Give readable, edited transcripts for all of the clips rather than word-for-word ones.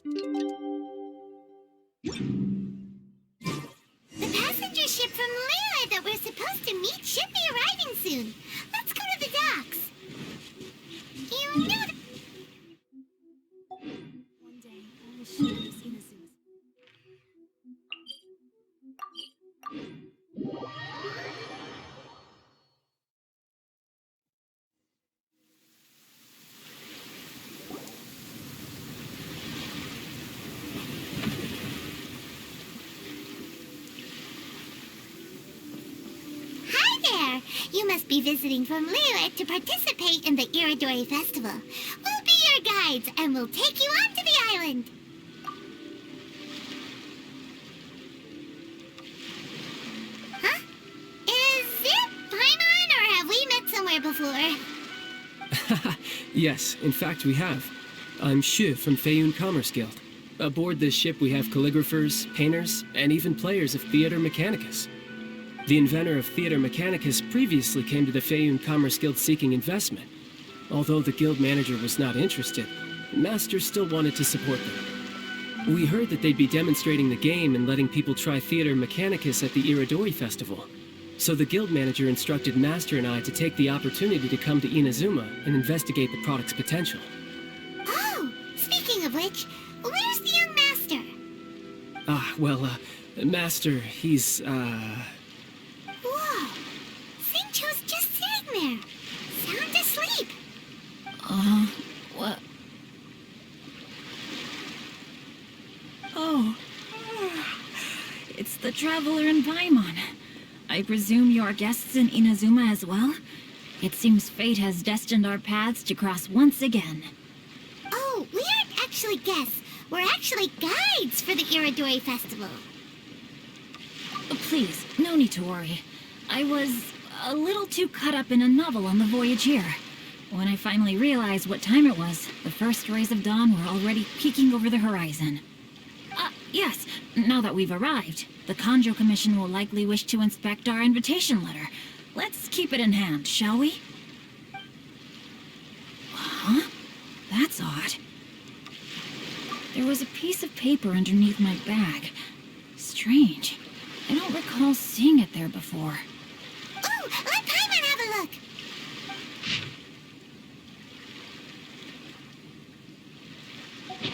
The passenger ship from Liyue that we're supposed to meet should be arriving soon. Let's go to the docks. You know One day, I will show you Inazuma's. Hi there! You must be visiting from Liyue to participate in the Iridori Festival. We'll be your guides, and we'll take you onto the island. Huh? Is it Paimon, or have we met somewhere before? Yes, in fact we have. I'm Shu from Feiyun Commerce Guild. Aboard this ship we have calligraphers, painters, and even players of Theater Mechanicus. The inventor of Theater Mechanicus previously came to the Feiyun Commerce Guild seeking investment. Although the guild manager was not interested, Master still wanted to support them. We heard that they'd be demonstrating the game and letting people try Theater Mechanicus at the Iridori Festival. So the guild manager instructed Master and I to take the opportunity to come to Inazuma and investigate the product's potential. Oh, speaking of which, where's the young master? Master, he's, Whoa! Xingqiu's just sitting there, sound asleep. What? Oh. It's the Traveler and Paimon. I presume you are guests in Inazuma as well? It seems fate has destined our paths to cross once again. Oh, we aren't actually guests. We're actually guides for the Iridori Festival. Please, no need to worry. I was a little too caught up in a novel on the voyage here. When I finally realized what time it was, the first rays of dawn were already peeking over the horizon. Yes, now that we've arrived, the Kanjo Commission will likely wish to inspect our invitation letter. Let's keep it in hand, shall we? Huh? That's odd. There was a piece of paper underneath my bag. Strange. I don't recall seeing it there before. Oh, let Paimon have a look.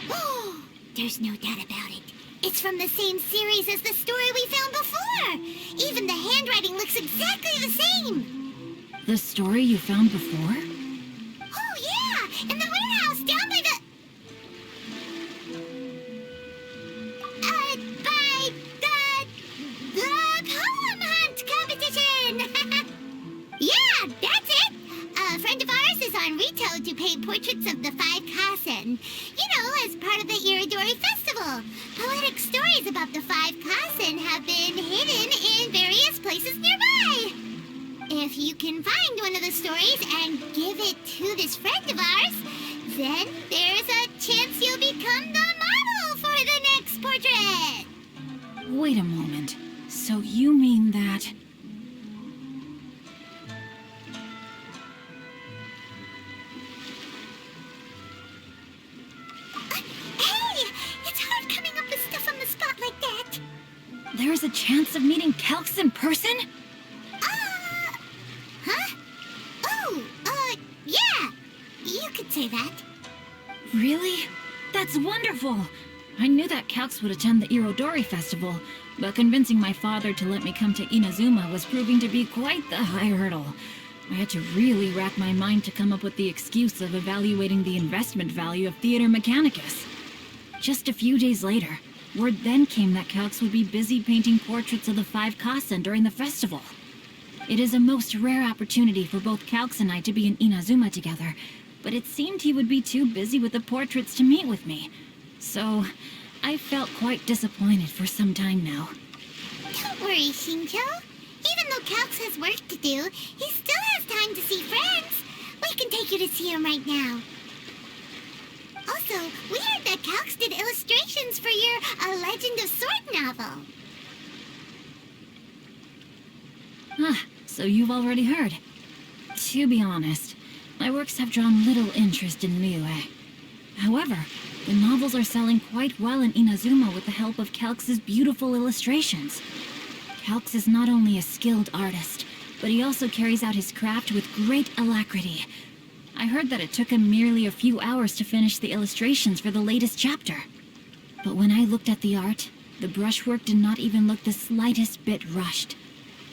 Oh, there's no doubt about it. It's from the same series as the story we found before. Even the handwriting looks exactly the same. The story you found before? Oh, yeah, in the warehouse down by the... the poem hunt competition! Yeah, that's it! A friend of ours is on Ritou to paint portraits of the 5 Kasen. You know, as part of the Iridori Festival. Poetic stories about the 5 Kasen have been hidden in various places nearby. If you can find one of the stories and give it to this friend of ours, then there's a chance you'll become the model for the next portrait. Wait a moment. So you mean that... Hey! It's hard coming up with stuff on the spot like that. There's a chance of meeting Calx in person? Huh? Oh, yeah. You could say that. Really? That's wonderful! I knew that Calx would attend the Irodori Festival, but convincing my father to let me come to Inazuma was proving to be quite the high hurdle. I had to really rack my mind to come up with the excuse of evaluating the investment value of Theater Mechanicus. Just a few days later, word then came that Calx would be busy painting portraits of the 5 Kasen during the festival. It is a most rare opportunity for both Calx and I to be in Inazuma together, but it seemed he would be too busy with the portraits to meet with me. So, I felt quite disappointed for some time now. Don't worry, Xingqiu. Even though Calx has work to do, he still has time to see friends. We can take you to see him right now. Also, we heard that Calx did illustrations for your A Legend of Sword novel. So you've already heard. To be honest, my works have drawn little interest in Liyue. However, The novels are selling quite well in Inazuma with the help of Calx's beautiful illustrations. Calx is not only a skilled artist, but he also carries out his craft with great alacrity. I heard that it took him merely a few hours to finish the illustrations for the latest chapter. But when I looked at the art, the brushwork did not even look the slightest bit rushed.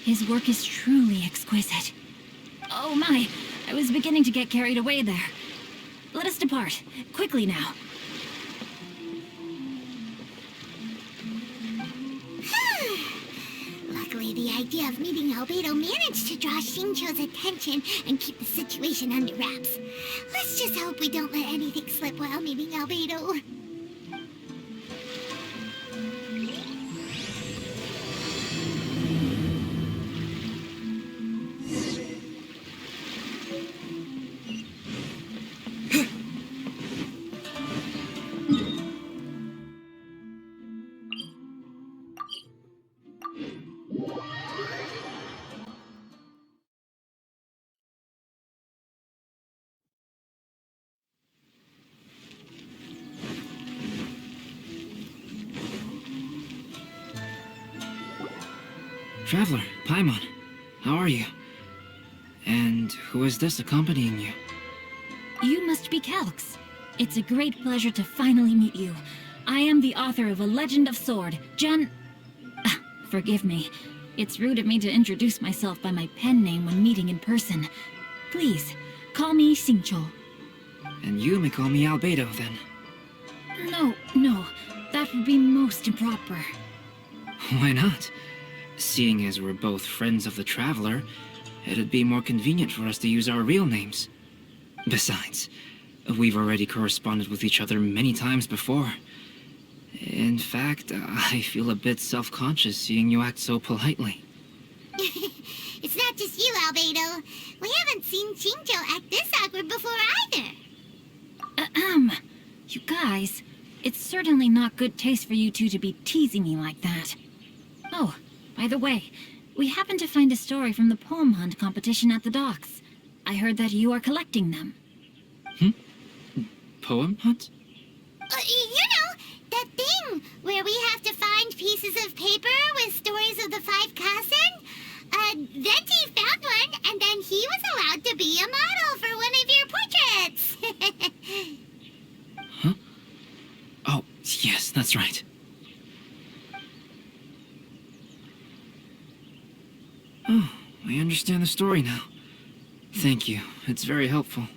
His work is truly exquisite. Oh my, I was beginning to get carried away there. Let us depart, quickly now. Luckily, the idea of meeting Albedo managed to draw Xingqiu's attention and keep the situation under wraps. Let's just hope we don't let anything slip while meeting Albedo. Traveler, Paimon, how are you? And who is this accompanying you? You must be Calx. It's a great pleasure to finally meet you. I am the author of A Legend of Sword, Forgive me. It's rude of me to introduce myself by my pen name when meeting in person. Please, call me Xingqiu. And you may call me Albedo, then. No. That would be most improper. Why not? Seeing as we're both friends of the Traveler, it'd be more convenient for us to use our real names. Besides, we've already corresponded with each other many times before. In fact, I feel a bit self-conscious seeing you act so politely. It's not just you, Albedo. We haven't seen Xingqiu act this awkward before either. You guys, it's certainly not good taste for you two to be teasing me like that. Oh, by the way, we happened to find a story from the poem hunt competition at the docks. I heard that you are collecting them. Poem hunt? That thing where we have to find pieces of paper with stories of the 5 Kasen. Venti found one, and then he was allowed to be a model for one of your portraits. Huh? Oh, yes, that's right. Oh, I understand the story now. Thank you. It's very helpful.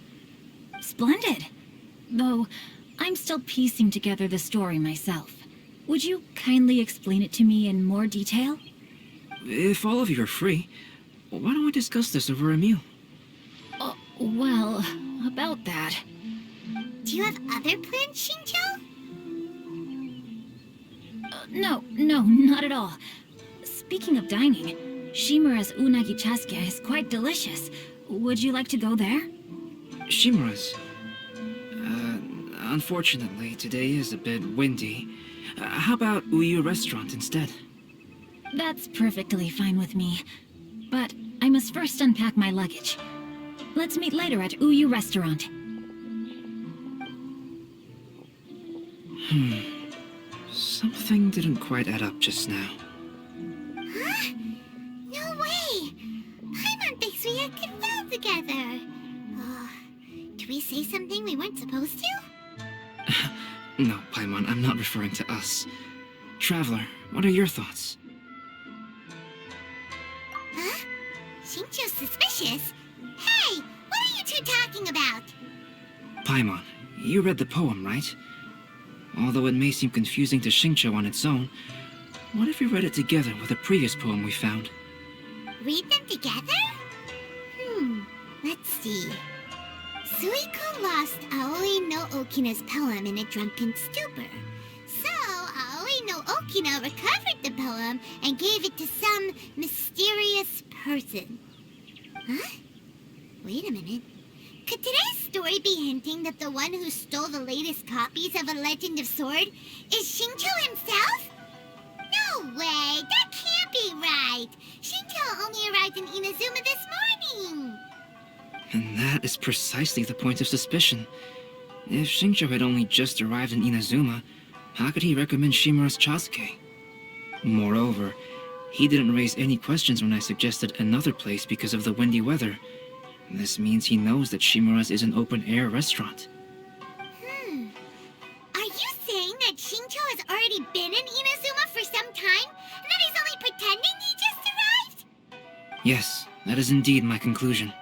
Splendid. Though, I'm still piecing together the story myself. Would you kindly explain it to me in more detail? If all of you are free, why don't we discuss this over a meal? Well, about that. Do you have other plans, Xingqiu? No, not at all. Speaking of dining, Shimura's unagi chasuke is quite delicious. Would you like to go there? Shimura's. Unfortunately, today is a bit windy. How about Uyu Restaurant instead? That's perfectly fine with me. But I must first unpack my luggage. Let's meet later at Uyu Restaurant. Something didn't quite add up just now. Huh? No way! Paimon thinks we acted well together. Did we say something we weren't supposed to? No, Paimon, I'm not referring to us. Traveler, what are your thoughts? Huh? Xingqiu's suspicious? Hey, what are you two talking about? Paimon, you read the poem, right? Although it may seem confusing to Xingqiu on its own, what if we read it together with a previous poem we found? Read them together? Let's see. Suiko lost Aoi no Okina's poem in a drunken stupor. So, Aoi no Okina recovered the poem and gave it to some mysterious person. Huh? Wait a minute. Could today's story be hinting that the one who stole the latest copies of A Legend of Sword is Xingqiu himself? No way! That can't be right! Xingqiu only arrived in Inazuma this morning! And that is precisely the point of suspicion. If Xingqiu had only just arrived in Inazuma, how could he recommend Shimura's Chasuke? Moreover, he didn't raise any questions when I suggested another place because of the windy weather. This means he knows that Shimura's is an open-air restaurant. Are you saying that Shincho has already been in Inazuma for some time, and that he's only pretending he just arrived? Yes, that is indeed my conclusion.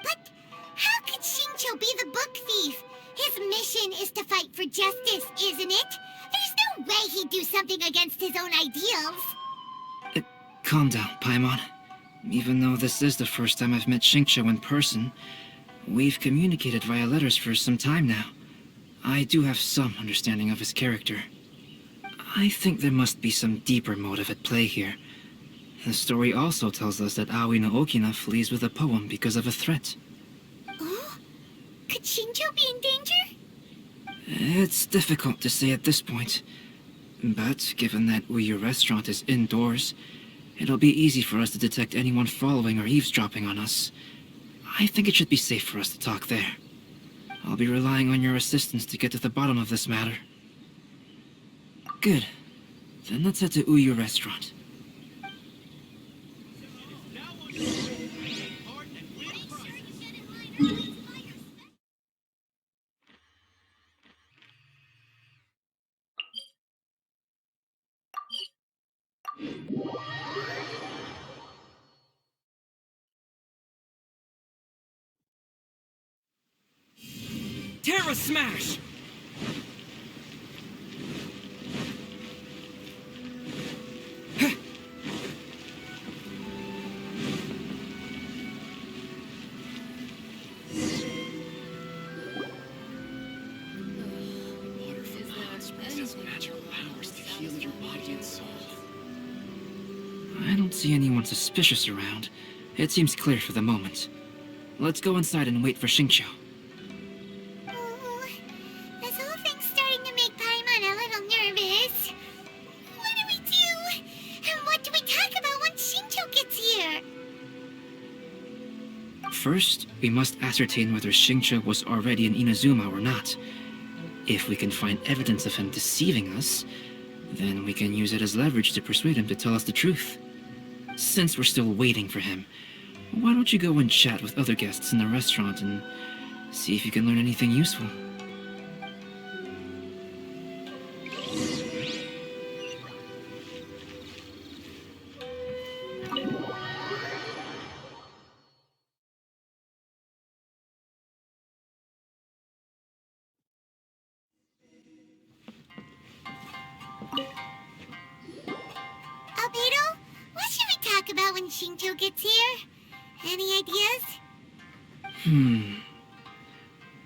But how could Shincho be the book thief? His mission is to fight for justice, isn't it? There's no way he'd do something against his own ideals. Calm down, Paimon. Even though this is the first time I've met Xingqiu in person, we've communicated via letters for some time now. I do have some understanding of his character. I think there must be some deeper motive at play here. The story also tells us that Aoi no Okina flees with a poem because of a threat. Oh? Could Shincho be in danger? It's difficult to say at this point. But given that Uyu Restaurant is indoors, it'll be easy for us to detect anyone following or eavesdropping on us. I think it should be safe for us to talk there. I'll be relying on your assistance to get to the bottom of this matter. Good. Then let's head to Uyu Restaurant. Terra Smash! I don't see anyone suspicious around. It seems clear for the moment. Let's go inside and wait for Xingqiu. Oh, this whole thing's starting to make Paimon a little nervous. What do we do? And what do we talk about once Shincho gets here? First, we must ascertain whether Xingqiu was already in Inazuma or not. If we can find evidence of him deceiving us, then we can use it as leverage to persuade him to tell us the truth. Since we're still waiting for him, why don't you go and chat with other guests in the restaurant and see if you can learn anything useful? Albedo, what should we talk about when Shincho gets here? Any ideas?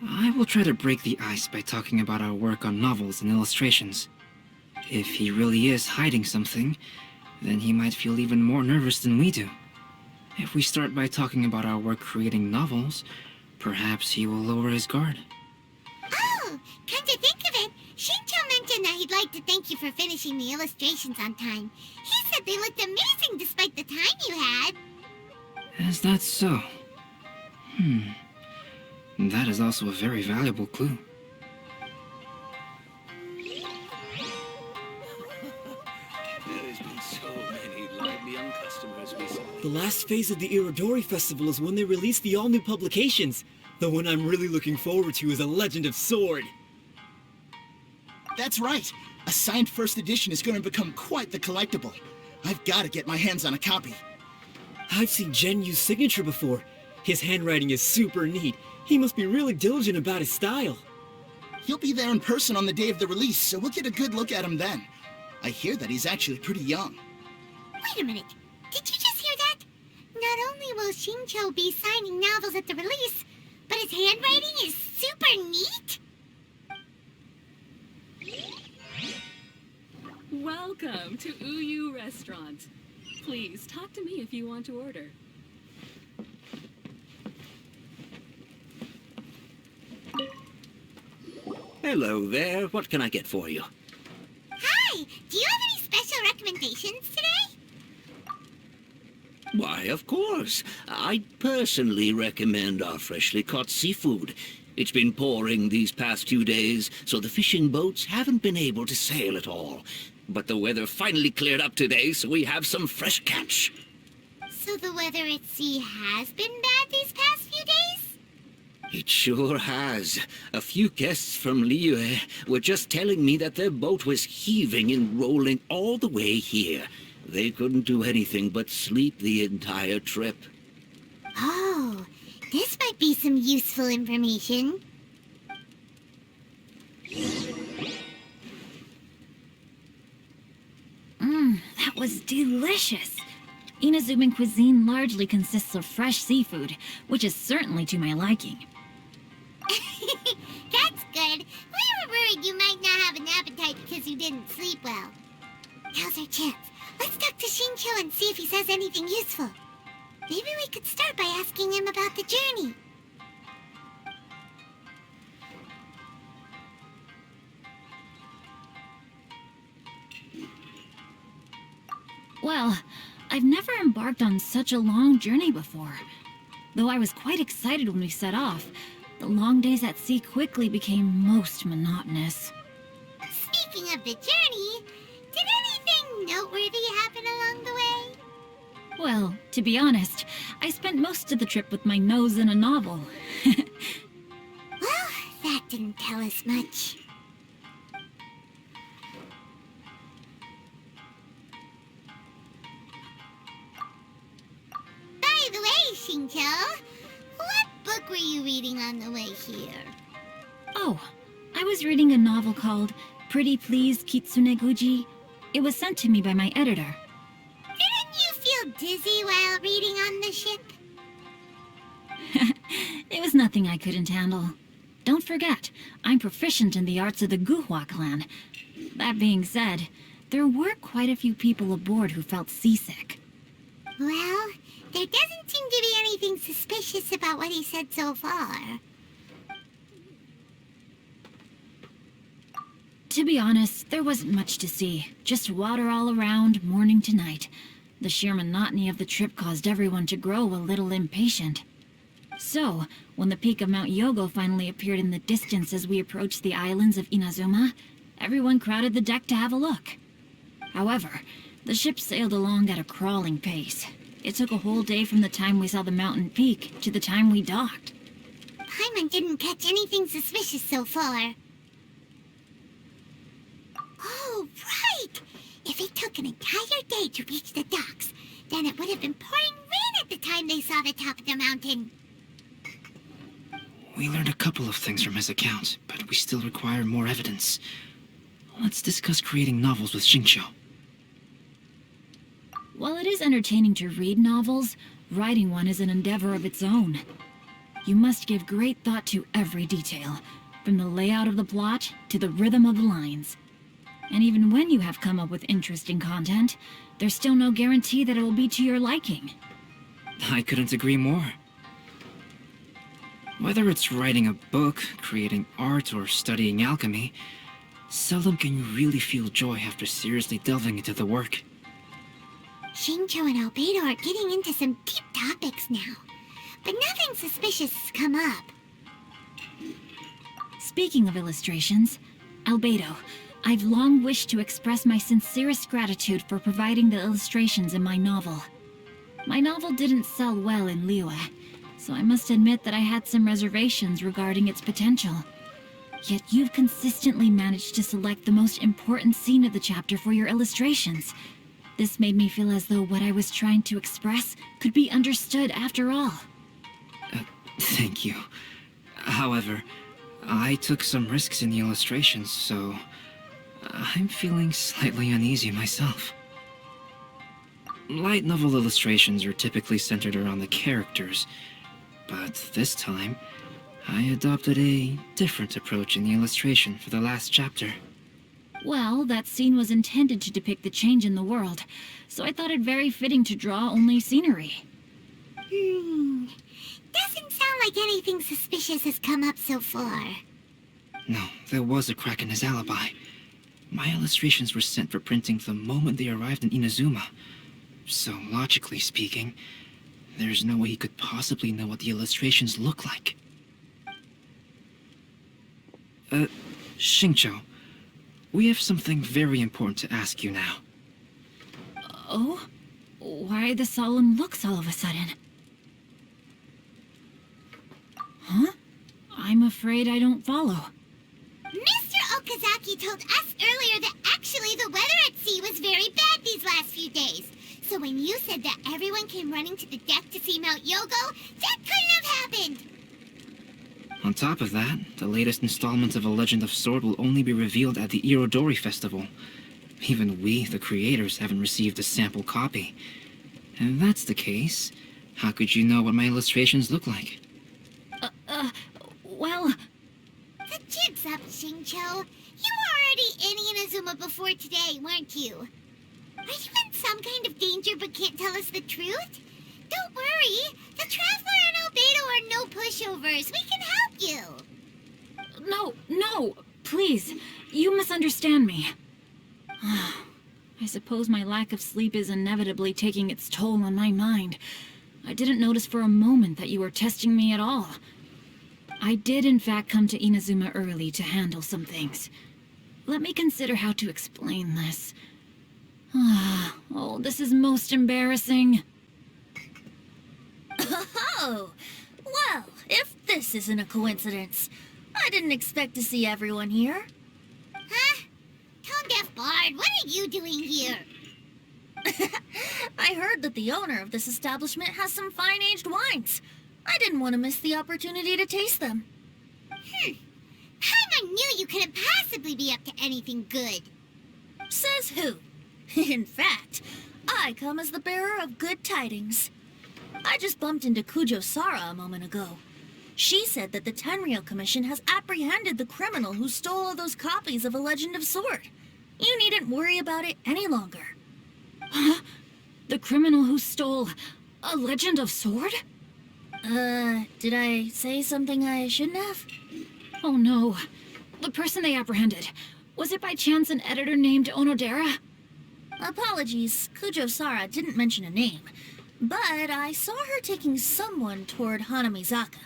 I will try to break the ice by talking about our work on novels and illustrations. If he really is hiding something, then he might feel even more nervous than we do. If we start by talking about our work creating novels, perhaps he will lower his guard. Oh, come to think of it, Shincho mentioned that he'd like to thank you for finishing the illustrations on time. He said they looked amazing despite the time you had. Is that so? That is also a very valuable clue. There's been so many lively young customers recently. The last phase of the Irodori Festival is when they release the all-new publications. The one I'm really looking forward to is A Legend of Sword. That's right. A signed first edition is going to become quite the collectible. I've got to get my hands on a copy. I've seen Genyu's signature before. His handwriting is super neat. He must be really diligent about his style. He'll be there in person on the day of the release, so we'll get a good look at him then. I hear that he's actually pretty young. Wait a minute, did you just hear that? Not only will Shincho be signing novels at the release, but his handwriting is super neat? Welcome to Uyu Restaurant. Please talk to me if you want to order. Hello there. What can I get for you? Hi, do you have any special recommendations today? Why, of course. I'd personally recommend our freshly caught seafood. It's been pouring these past few days, so the fishing boats haven't been able to sail at all. But the weather finally cleared up today, so we have some fresh catch. So the weather at sea has been bad these past few days? It sure has. A few guests from Liyue were just telling me that their boat was heaving and rolling all the way here. They couldn't do anything but sleep the entire trip. Oh, this might be some useful information. That was delicious. Inazuman cuisine largely consists of fresh seafood, which is certainly to my liking. That's good. We were worried you might not have an appetite because you didn't sleep well. Now's our chance. Let's talk to Shincho and see if he says anything useful. Maybe we could start by asking him about the journey. Well, I've never embarked on such a long journey before. Though I was quite excited when we set off, the long days at sea quickly became most monotonous. Speaking of the journey, did anything noteworthy happen along the way? Well, to be honest, I spent most of the trip with my nose in a novel. Well, that didn't tell us much. By the way, Shincho, what book were you reading on the way here? Oh, I was reading a novel called Pretty Please Kitsune Guji. It was sent to me by my editor. Didn't you feel dizzy while reading on the ship? It was nothing I couldn't handle. Don't forget, I'm proficient in the arts of the Guhua clan. That being said, there were quite a few people aboard who felt seasick. Well, there doesn't seem to be anything suspicious about what he said so far. To be honest, there wasn't much to see. Just water all around, morning to night. The sheer monotony of the trip caused everyone to grow a little impatient. So, when the peak of Mount Yogo finally appeared in the distance as we approached the islands of Inazuma, everyone crowded the deck to have a look. However, the ship sailed along at a crawling pace. It took a whole day from the time we saw the mountain peak to the time we docked. Paimon didn't catch anything suspicious so far. Oh, right! If it took an entire day to reach the docks, then it would have been pouring rain at the time they saw the top of the mountain. We learned a couple of things from his account, but we still require more evidence. Let's discuss creating novels with Shincho. While it is entertaining to read novels, writing one is an endeavor of its own. You must give great thought to every detail, from the layout of the plot to the rhythm of the lines. And even when you have come up with interesting content, there's still no guarantee that it will be to your liking. I couldn't agree more. Whether it's writing a book, creating art, or studying alchemy, seldom can you really feel joy after seriously delving into the work. Shincho and Albedo are getting into some deep topics now, but nothing suspicious has come up. Speaking of illustrations, Albedo, I've long wished to express my sincerest gratitude for providing the illustrations in my novel. My novel didn't sell well in Liyue, so I must admit that I had some reservations regarding its potential. Yet you've consistently managed to select the most important scene of the chapter for your illustrations. This made me feel as though what I was trying to express could be understood after all. Thank you. However, I took some risks in the illustrations, so I'm feeling slightly uneasy myself. Light novel illustrations are typically centered around the characters, but this time, I adopted a different approach in the illustration for the last chapter. Well, that scene was intended to depict the change in the world, so I thought it very fitting to draw only scenery. Doesn't sound like anything suspicious has come up so far. No, there was a crack in his alibi. My illustrations were sent for printing the moment they arrived in Inazuma. So, logically speaking, there's no way he could possibly know what the illustrations look like. Xingqiu, we have something very important to ask you now. Oh? Why the solemn looks all of a sudden? Huh? I'm afraid I don't follow. Mr. Okazaki told us earlier that actually the weather at sea was very bad these last few days. So when you said that everyone came running to the deck to see Mount Yogo, that couldn't have happened! On top of that, the latest installment of A Legend of Sword will only be revealed at the Irodori Festival. Even we, the creators, haven't received a sample copy. And if that's the case, how could you know what my illustrations look like? Well... The jig's up, Xingqiu. You were already in Inazuma before today, weren't you? Are you in some kind of danger but can't tell us the truth? Don't worry. The Traveler and Albedo are no pushovers. We can help you. No, please. You misunderstand me. I suppose my lack of sleep is inevitably taking its toll on my mind. I didn't notice for a moment that you were testing me at all. I did in fact come to Inazuma early to handle some things. Let me consider how to explain this. Oh, this is most embarrassing. Oh, well, if this isn't a coincidence, I didn't expect to see everyone here. Huh? Tone-deaf Bard, what are you doing here? I heard that the owner of this establishment has some fine-aged wines. I didn't want to miss the opportunity to taste them. Paimon knew you couldn't possibly be up to anything good. Says who? In fact, I come as the bearer of good tidings. I just bumped into Kujo Sara a moment ago. She said that the Tenryou Commission has apprehended the criminal who stole all those copies of A Legend of Sword. You needn't worry about it any longer. Huh? The criminal who stole A Legend of Sword? Did I say something I shouldn't have? Oh no. The person they apprehended. Was it by chance an editor named Onodera? Apologies, Kujo Sara didn't mention a name. But I saw her taking someone toward Hanamizaka.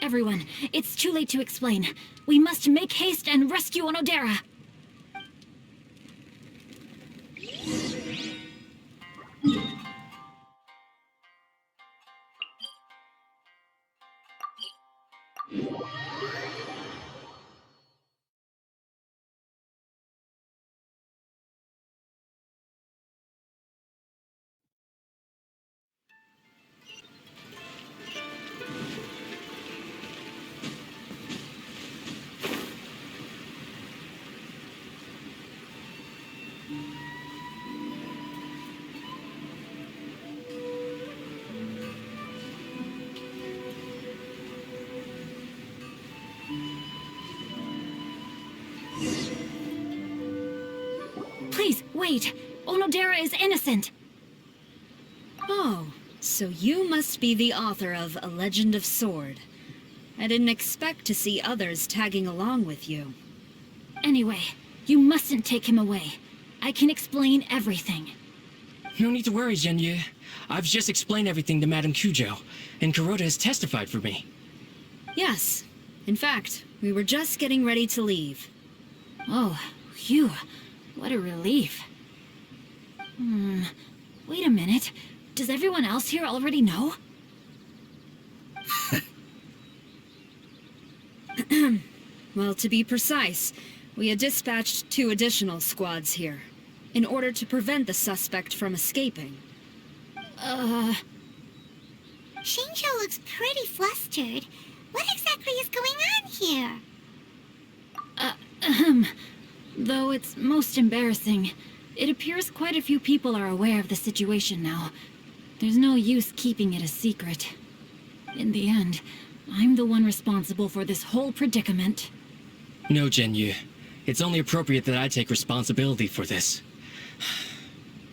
Everyone, it's too late to explain. We must make haste and rescue Onodera. Please, wait! Onodera is innocent! Oh, so you must be the author of A Legend of Sword. I didn't expect to see others tagging along with you. Anyway, you mustn't take him away. I can explain everything. No need to worry, Zhenyu. I've just explained everything to Madame Kujo, and Kuroda has testified for me. Yes. In fact, we were just getting ready to leave. Oh, phew. What a relief. Wait a minute. Does everyone else here already know? Well, to be precise, we had dispatched 2 additional squads here, in order to prevent the suspect from escaping. Xingqiu looks pretty flustered. What exactly is going on here? Though it's most embarrassing, it appears quite a few people are aware of the situation now. There's no use keeping it a secret. In the end, I'm the one responsible for this whole predicament. No, Zhenyu. It's only appropriate that I take responsibility for this.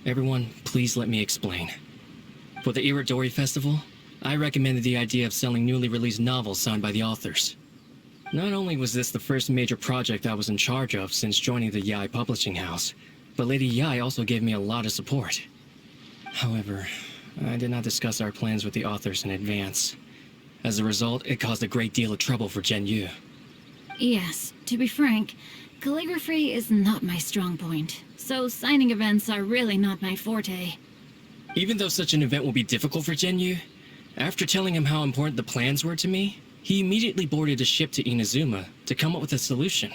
Everyone, please let me explain. For the Irodori Festival, I recommended the idea of selling newly released novels signed by the authors. Not only was this the first major project I was in charge of since joining the Yae publishing house, but Lady Yae also gave me a lot of support. However, I did not discuss our plans with the authors in advance. As a result, it caused a great deal of trouble for Zhenyu. Yes, to be frank, calligraphy is not my strong point, so signing events are really not my forte. Even though such an event will be difficult for Genyu, after telling him how important the plans were to me, he immediately boarded a ship to Inazuma to come up with a solution.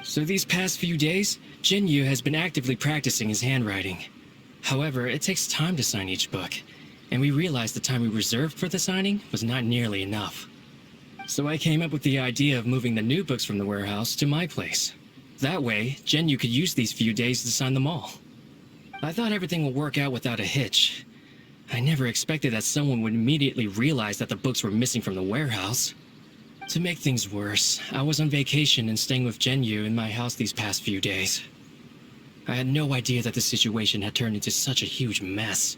So these past few days, Genyu has been actively practicing his handwriting. However, it takes time to sign each book, and we realized the time we reserved for the signing was not nearly enough. So I came up with the idea of moving the new books from the warehouse to my place. That way, Genyu could use these few days to sign them all. I thought everything would work out without a hitch. I never expected that someone would immediately realize that the books were missing from the warehouse. To make things worse, I was on vacation and staying with Genyu in my house these past few days. I had no idea that the situation had turned into such a huge mess.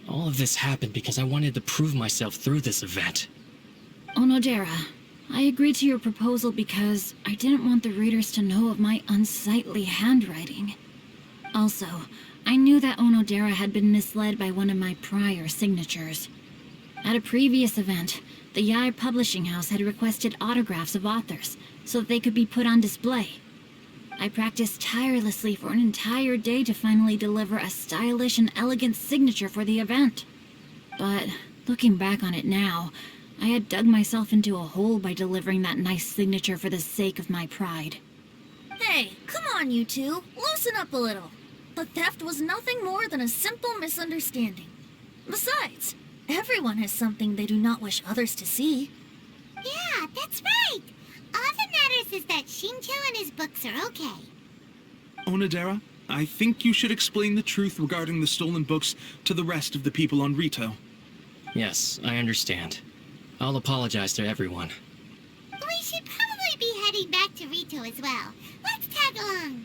All of this happened because I wanted to prove myself through this event. Onodera, I agreed to your proposal because I didn't want the readers to know of my unsightly handwriting. Also, I knew that Onodera had been misled by one of my prior signatures. At a previous event, the Yae Publishing House had requested autographs of authors so that they could be put on display. I practiced tirelessly for an entire day to finally deliver a stylish and elegant signature for the event. But looking back on it now, I had dug myself into a hole by delivering that nice signature for the sake of my pride. Hey, come on, you two. Loosen up a little. The theft was nothing more than a simple misunderstanding. Besides, everyone has something they do not wish others to see. Yeah, that's right. All that matters is that Shincho and his books are okay. Onodera, I think you should explain the truth regarding the stolen books to the rest of the people on Ritou. Yes, I understand. I'll apologize to everyone. We should probably be heading back to Ritou as well. Let's tag along.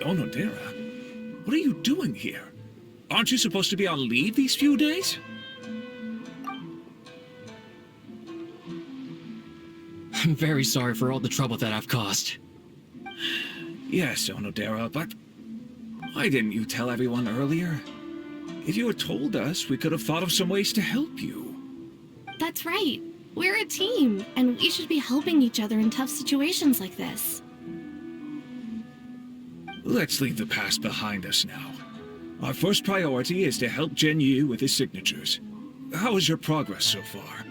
Onodera, what are you doing here? Aren't you supposed to be on leave these few days? I'm very sorry for all the trouble that I've caused. Yes, Onodera, but why didn't you tell everyone earlier? If you had told us, we could have thought of some ways to help you. That's right. We're a team, and we should be helping each other in tough situations like this. Let's leave the past behind us now. Our first priority is to help Genyu with his signatures. How is your progress so far?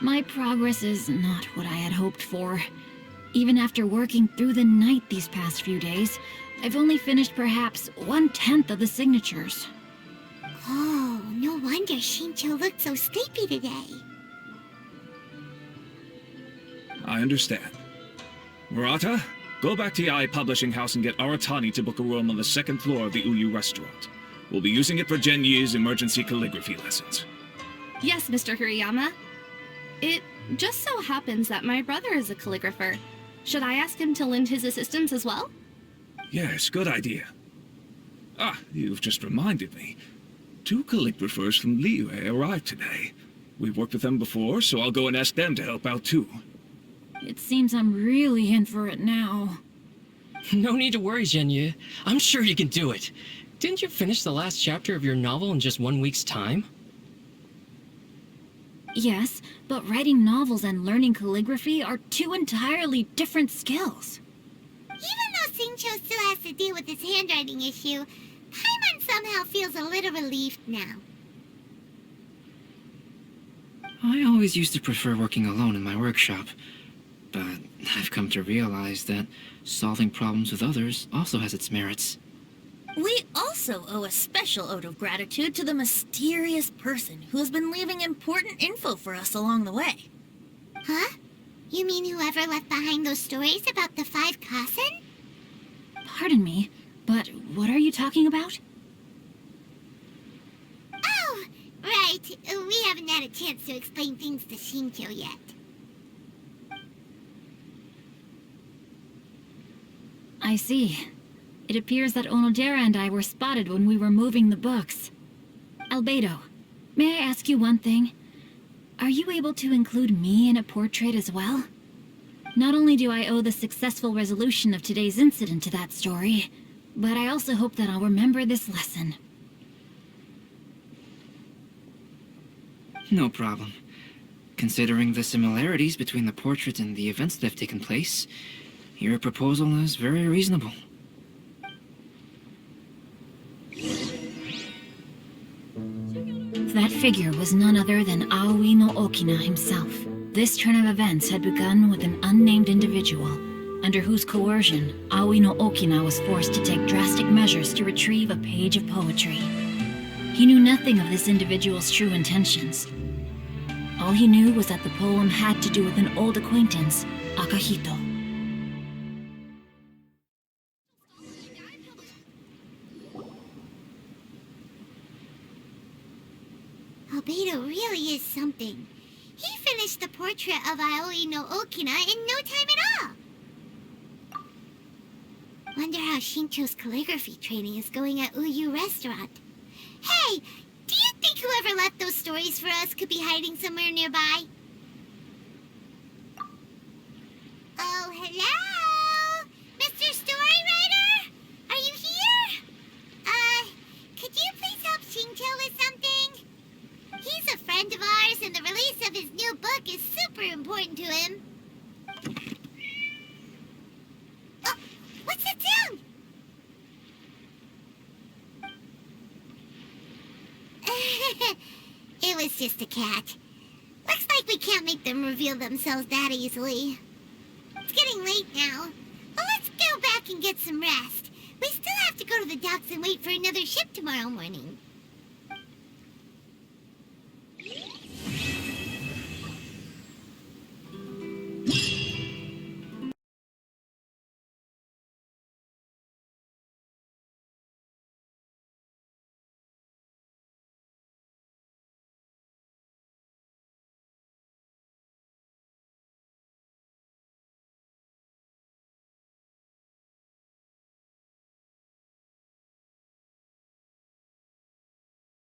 My progress is not what I had hoped for. Even after working through the night these past few days, I've only finished perhaps 1/10 of the signatures. Oh, no wonder Shincho looked so sleepy today. I understand. Murata, go back to Yae Publishing House and get Aratani to book a room on the second floor of the Uyu restaurant. We'll be using it for Genyu's emergency calligraphy lessons. Yes, Mr. Hirayama. It just so happens that my brother is a calligrapher. Should I ask him to lend his assistance as well? Yes, good idea. Ah, you've just reminded me. 2 calligraphers from Liyue arrived today. We've worked with them before, so I'll go and ask them to help out too. It seems I'm really in for it now. No need to worry, Genyu. I'm sure you can do it. Didn't you finish the last chapter of your novel in just 1 week's time? Yes, but writing novels and learning calligraphy are 2 entirely different skills. Even though Shincho still has to deal with his handwriting issue, Paimon somehow feels a little relieved now. I always used to prefer working alone in my workshop, but I've come to realize that solving problems with others also has its merits. We also owe a special ode of gratitude to the mysterious person who has been leaving important info for us along the way. Huh? You mean whoever left behind those stories about the 5 Kasen? Pardon me, but what are you talking about? Oh, right. We haven't had a chance to explain things to Shincho yet. I see. It appears that Onodera and I were spotted when we were moving the books. Albedo, may I ask you one thing? Are you able to include me in a portrait as well? Not only do I owe the successful resolution of today's incident to that story, but I also hope that I'll remember this lesson. No problem. Considering the similarities between the portrait and the events that have taken place, your proposal is very reasonable. That figure was none other than Aoi no Okina himself. This turn of events had begun with an unnamed individual, under whose coercion Aoi no Okina was forced to take drastic measures to retrieve a page of poetry. He knew nothing of this individual's true intentions. All he knew was that the poem had to do with an old acquaintance, Akahito. Albedo really is something. He finished the portrait of Aoi no Okina in no time at all. Wonder how Shincho's calligraphy training is going at Uyu Restaurant. Hey, do you think whoever left those stories for us could be hiding somewhere nearby? Oh, hello? Mr. Storywriter? Are you here? Could you please help Shincho with something? He's a friend of ours, and the release of his new book is super important to him. Oh, what's that sound? It was just a cat. Looks like we can't make them reveal themselves that easily. It's getting late now. Well, let's go back and get some rest. We still have to go to the docks and wait for another ship tomorrow morning.